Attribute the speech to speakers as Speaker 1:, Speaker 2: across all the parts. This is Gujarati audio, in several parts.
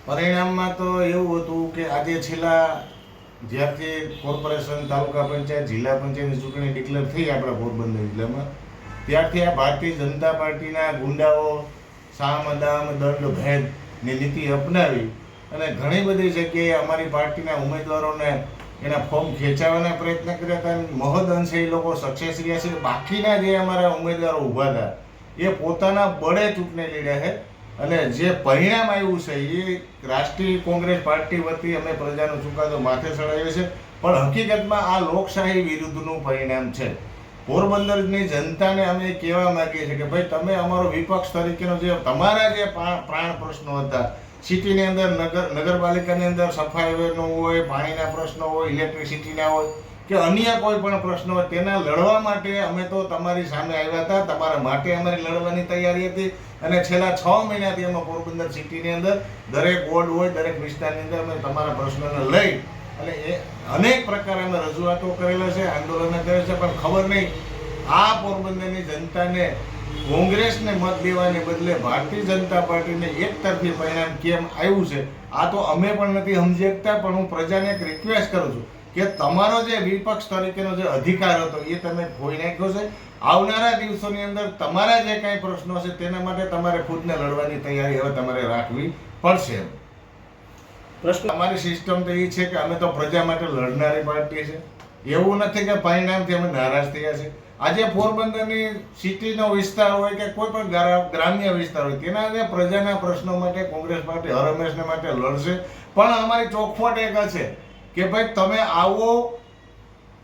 Speaker 1: પરિણામમાં તો એવું હતું કે આજે છેલ્લા જ્યારથી કોર્પોરેશન, તાલુકા પંચાયત, જિલ્લા પંચાયતની ચૂંટણી ડિક્લેર થઈ આપણા પોરબંદર જિલ્લામાં, ત્યારથી આ ભારતીય જનતા પાર્ટીના ગુંડાઓ સામ દામ દંડ ભેદની નીતિ અપનાવી અને ઘણી બધી જગ્યાએ અમારી પાર્ટીના ઉમેદવારોને એના ફોર્મ ખેંચાવવાના પ્રયત્ન કર્યા હતા. મહદ અંશે એ લોકો સક્સેસ રહ્યા છે. બાકીના જે અમારા ઉમેદવારો ઊભા હતા એ પોતાના બળે ચૂંટણી લડ્યા છે અને જે પરિણામ આવ્યું છે એ રાષ્ટ્રીય કોંગ્રેસ પાર્ટી વતી અમે પ્રજાનો ચુકાદો માથે ચડાવ્યો છે, પણ હકીકતમાં આ લોકશાહી વિરુદ્ધનું પરિણામ છે. પોરબંદરની જનતાને અમે કહેવા માંગીએ છીએ કે ભાઈ તમે અમારો વિપક્ષ તરીકેનો જે તમારા જે પ્રાણ પ્રશ્નો હતા, સિટીની અંદર નગરપાલિકાની અંદર સફાઈનો હોય, પાણીના પ્રશ્નો હોય, ઇલેક્ટ્રિસિટીના હોય કે અન્ય કોઈ પણ પ્રશ્નો હોય, તેના લડવા માટે અમે તો તમારી સામે આવ્યા હતા. તમારા માટે અમારી લડવાની તૈયારી હતી અને છેલ્લા 6 મહિનાથી અમે પોરબંદર સિટીની અંદર દરેક વોર્ડ હોય, દરેક વિસ્તારની અંદર અમે તમારા પ્રશ્નોને લઈ અને એ અનેક પ્રકારે અમે રજૂઆતો કરેલા છે, આંદોલનો કરે છે, પણ ખબર નહીં આ પોરબંદરની જનતાને કોંગ્રેસને મત દેવાને બદલે ભારતીય જનતા પાર્ટીને એકતરફી પરિણામ કેમ આવ્યું છે આ તો અમે પણ નથી સમજી શકતા. પણ હું પ્રજાને એક રિક્વેસ્ટ કરું છું કે તમારો જે વિપક્ષ તરીકેનો જે અધિકાર હતો એ તમે ખોઈ નાખ્યો છે. આવનારા દિવસોની અંદર તમારા જે કાંઈ પ્રશ્નો છે તેના માટે તમારે ખુદને લડવાની તૈયારી હવે તમારે રાખવી પડશે. પ્રશ્ન અમારી સિસ્ટમ તો એ છે કે અમે તો પ્રજા માટે લડનારી પાર્ટી છે. એવું નથી કે પરિણામથી અમે નારાજ થયા છે. આજે પોરબંદરની સિટીનો વિસ્તાર હોય કે કોઈ પણ ગ્રામ્ય વિસ્તાર હોય, તેના જે પ્રજાના પ્રશ્નો માટે કોંગ્રેસ પાર્ટી હરહંમેશને માટે લડશે. પણ અમારી ચોખવટ એક છે કે ભાઈ તમે આવો,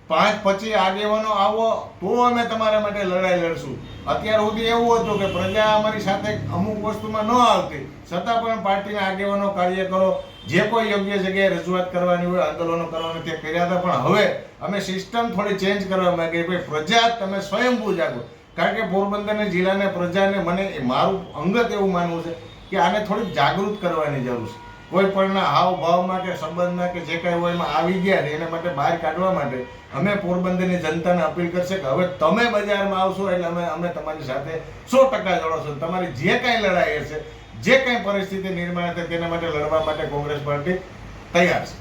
Speaker 1: 5-25 આગેવાનો આવો તો અમે તમારા માટે લડાઈ લડશું. અત્યાર સુધી એવું હતું કે પ્રજા અમારી સાથે અમુક વસ્તુમાં ન આવતી, છતાં પણ પાર્ટીના આગેવાનો, કાર્યકરો જે કોઈ યોગ્ય જગ્યાએ રજૂઆત કરવાની હોય, આંદોલનો કરવાના તે કર્યા હતા. પણ હવે અમે સિસ્ટમ થોડી ચેન્જ કરવા માંગીએ. ભાઈ પ્રજા તમે સ્વયંભૂ જાગો, કારણ કે પોરબંદરની જિલ્લાને પ્રજાને મને મારું અંગત એવું માનવું છે કે આને થોડીક જાગૃત કરવાની જરૂર છે. કોઈ પણના હાવભાવમાં કે સંબંધમાં કે જે કાંઈ હોય એમાં આવી ગયા છે, એના માટે બહાર કાઢવા માટે અમે પોરબંદરની જનતાને અપીલ કરશે કે હવે તમે બજારમાં આવશો એટલે અમે તમારી સાથે 100% લડોશું. તમારી જે કાંઈ લડાઈ હશે, જે કાંઈ પરિસ્થિતિ નિર્માણ થાય તેના માટે લડવા માટે કોંગ્રેસ પાર્ટી તૈયાર છે.